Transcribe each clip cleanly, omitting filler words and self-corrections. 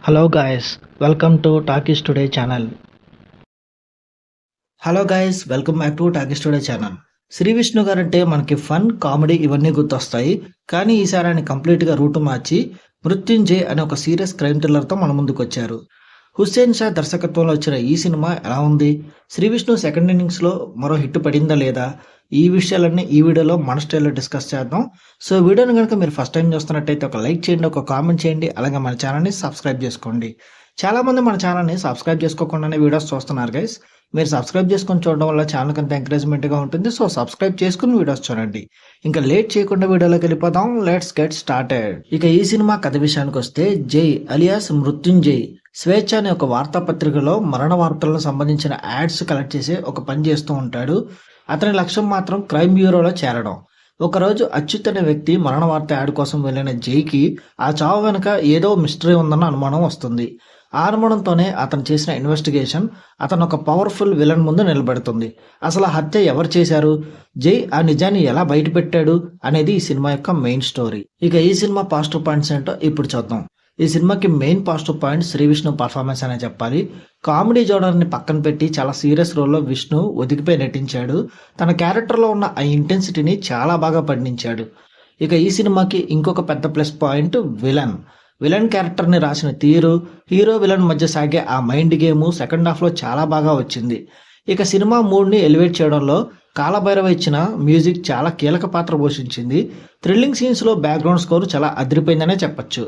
Hello guys, welcome to Talkies Today channel. Welcome back to Talkies Today channel. Shri Vishnu గారు అంటే మనకి fun, comedy ఇవన్నీ గుర్తొస్తాయి. కానీ ఈసారి ఆయన కంప్లీట్గా రూటు మార్చి మృత్యుంజయ్ అనే ఒక సీరియస్ క్రైమ్ థ్రిల్లర్తో మన ముందుకు వచ్చారు. హుస్సేన్ షా దర్శకత్వంలో వచ్చిన ఈ సినిమా ఎలా ఉంది? శ్రీ విష్ణు సెకండ్ ఇన్నింగ్స్లో మరో హిట్ పడిందా లేదా? ఈ విషయాలన్నీ ఈ వీడియోలో మన స్టైల్లో డిస్కస్ చేద్దాం. సో వీడియోని కనుక మీరు ఫస్ట్ టైం చూస్తున్నట్టయితే ఒక లైక్ చేయండి, ఒక కామెంట్ చేయండి, అలాగే మన ఛానల్ని సబ్స్క్రైబ్ చేసుకోండి. చాలామంది మన ఛానల్ని సబ్స్క్రైబ్ చేసుకోకుండానే వీడియోస్ చూస్తున్నారు గైస్. మీరు సబ్స్క్రైబ్ చేసుకొని చూడడం వల్ల ఛానల్ కంటే ఎంకరేజ్మెంట్గా ఉంటుంది. సో సబ్స్క్రైబ్ చేసుకుని వీడియోస్ చూడండి. ఇంకా లేట్ చేయకుండా వీడియోలోకి వెళ్ళిపోదాం. Let's get started. ఇక ఈ సినిమా కథ విషయానికి వస్తే, జై అలియాస్ మృత్యుంజయ్ స్వేచ్ఛ అనే ఒక వార్తాపత్రికలో మరణ వార్తలకు సంబంధించిన యాడ్స్ కలెక్ట్ చేసి ఒక పని చేస్తూ ఉంటాడు. అతని లక్ష్యం మాత్రం క్రైమ్ బ్యూరోలో చేరడం. ఒకరోజు అచ్యుత్ అనే వ్యక్తి మరణ వార్త యాడ్ కోసం వెళ్ళిన జైకి ఆ చావు వెనుక ఏదో మిస్టరీ ఉందన్న అనుమానం వస్తుంది. ఆ అనుమానంతోనే అతను చేసిన ఇన్వెస్టిగేషన్ అతను ఒక పవర్ఫుల్ విలన్ ముందు నిలబెడుతుంది. అసలు ఆ హత్య ఎవరు చేశారు, జై ఆ నిజాన్ని ఎలా బయటపెట్టాడు అనేది ఈ సినిమా యొక్క మెయిన్ స్టోరీ. ఇక ఈ సినిమా పాజిటివ్ పాయింట్స్ ఏంటో ఇప్పుడు చూద్దాం. ఈ సినిమాకి main positive point Shri Vishnu performance అనే చెప్పాలి. కామెడీ జోనర్ని పక్కన పెట్టి చాలా సీరియస్ రోల్లో విష్ణు ఒదిగిపోయి నటించాడు. తన క్యారెక్టర్లో ఉన్న ఆ ఇంటెన్సిటీని చాలా బాగా పండించాడు. ఇక ఈ సినిమాకి ఇంకొక పెద్ద ప్లస్ పాయింట్ విలన్ క్యారెక్టర్ని రాసిన తీరు, హీరో విలన్ మధ్య సాగే ఆ మైండ్ గేమ్ సెకండ్ హాఫ్లో చాలా బాగా వచ్చింది. ఇక సినిమా మూడ్ని ఎలివేట్ చేయడంలో కాలభైరవ ఇచ్చిన మ్యూజిక్ చాలా కీలక పాత్ర పోషించింది. థ్రిల్లింగ్ సీన్స్లో బ్యాక్గ్రౌండ్ స్కోర్ చాలా అదిరిపోయిందనే చెప్పచ్చు.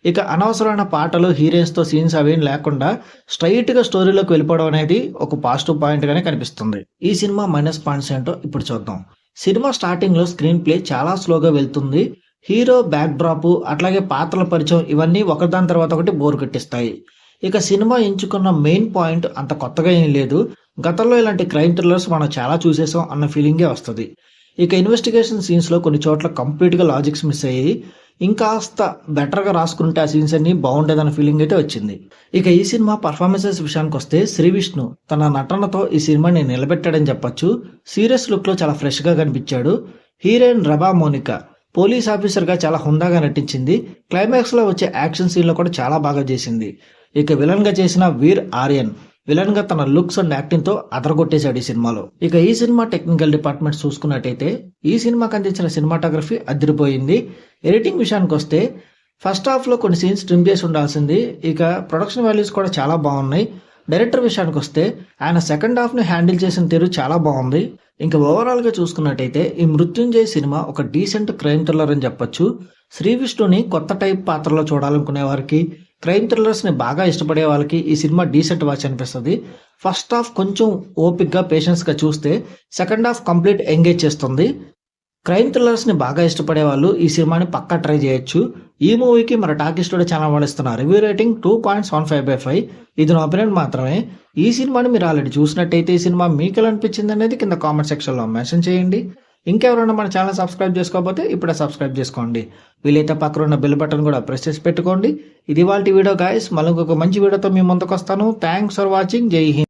ఇక అనవసరమైన పాటలు, హీరోయిన్స్తో సీన్స్ అవేం లేకుండా స్ట్రైట్గా స్టోరీలోకి వెళ్ళిపోవడం అనేది ఒక పాజిటివ్ పాయింట్గానే కనిపిస్తుంది. ఈ సినిమా మైనస్ పాయింట్స్ ఏంటో ఇప్పుడు చూద్దాం. సినిమా స్టార్టింగ్లో స్క్రీన్ ప్లే చాలా స్లోగా వెళ్తుంది. హీరో బ్యాక్ డ్రాప్, అట్లాగే పాత్రల పరిచయం ఇవన్నీ ఒకదాని తర్వాత ఒకటి బోర్ కట్టిస్తాయి. ఇక సినిమా ఎంచుకున్న మెయిన్ పాయింట్ అంత కొత్తగా ఏం లేదు. గతంలో ఇలాంటి క్రైమ్ థ్రిల్లర్స్ మనం చాలా చూసేసాం అన్న ఫీలింగే వస్తుంది. ఇక ఇన్వెస్టిగేషన్ సీన్స్లో కొన్ని చోట్ల కంప్లీట్గా లాజిక్స్ మిస్ అయ్యాయి. ఇంకాస్త బెటర్గా రాసుకుంటే ఆ సీన్స్ అన్ని బాగుండేదన్న ఫీలింగ్ అయితే వచ్చింది. ఇక ఈ సినిమా పర్ఫార్మెన్సెస్ విషయానికి వస్తే, శ్రీ విష్ణు తన నటనతో ఈ సినిమాని నిలబెట్టాడని చెప్పొచ్చు. సీరియస్ లుక్లో చాలా ఫ్రెష్గా కనిపించాడు. హీరోయిన్ రబా మోనికా పోలీస్ ఆఫీసర్గా చాలా హుందాగా నటించింది. క్లైమాక్స్లో వచ్చే యాక్షన్ సీన్లో కూడా చాలా బాగా చేసింది. ఇక విలన్గా చేసిన వీర్ ఆర్యన్ విలన్గా తన లుక్స్ అండ్ యాక్టింగ్తో అదరగొట్టేశాడు ఈ సినిమాలో. ఇక ఈ సినిమా టెక్నికల్ డిపార్ట్మెంట్ చూసుకున్నట్టయితే, ఈ సినిమాకి అందించిన సినిమాటోగ్రఫీ అదిరిపోయింది. ఎడిటింగ్ విషయానికి వస్తే, ఫస్ట్ హాఫ్లో కొన్ని సీన్స్ ట్రిమ్ చేసి ఉండాల్సింది. ఇక ప్రొడక్షన్ వాల్యూస్ కూడా చాలా బాగున్నాయి. డైరెక్టర్ విషయానికి వస్తే, ఆయన సెకండ్ హాఫ్ని హ్యాండిల్ చేసిన తీరు చాలా బాగుంది. ఇంకా ఓవరాల్గా చూసుకున్నట్టయితే ఈ మృత్యుంజయ్ సినిమా ఒక డీసెంట్ క్రైమ్ థ్రిల్లర్ అని చెప్పొచ్చు. శ్రీ విష్ణుని కొత్త టైప్ పాత్రలో చూడాలనుకునే వారికి, క్రైమ్ థ్రిల్లర్స్ని బాగా ఇష్టపడే వాళ్ళకి ఈ సినిమా డీసెంట్ వాచ్ అనిపిస్తుంది. ఫస్ట్ హాఫ్ కొంచెం ఓపిక్గా పేషెన్స్గా చూస్తే సెకండ్ హాఫ్ కంప్లీట్ ఎంగేజ్ చేస్తుంది. క్రైమ్ థ్రిల్లర్స్ని బాగా ఇష్టపడే వాళ్ళు ఈ సినిమాని పక్కా ట్రై చేయొచ్చు. ఈ మూవీకి మన టాకీస్ టుడే ఛానల్ వాళ్ళు ఇస్తున్న రివ్యూ రేటింగ్ 2.75/5. ఇది నా ఒపీనియన్ మాత్రమే. ఈ సినిమాని మీరు ఆల్రెడీ చూసినట్టయితే ఈ సినిమా మీకు ఎలా అనిపించింది అనేది కింద కామెంట్ సెక్షన్లో మెన్షన్ చేయండి. ఇంకెవరైనా మన ఛానల్ సబ్స్క్రైబ్ చేసుకోకపోతే ఇప్పుడే సబ్స్క్రైబ్ చేసుకోండి. వీలైతే పక్కన ఉన్న బెల్ బటన్ కూడా ప్రెస్ చేసి పెట్టుకోండి. ఇది వాళ్ళ వీడియో గాయస్. మళ్ళీ ఇంకొక మంచి వీడియోతో మీ ముందుకు వస్తాను. Thanks for watching. జై హింద్.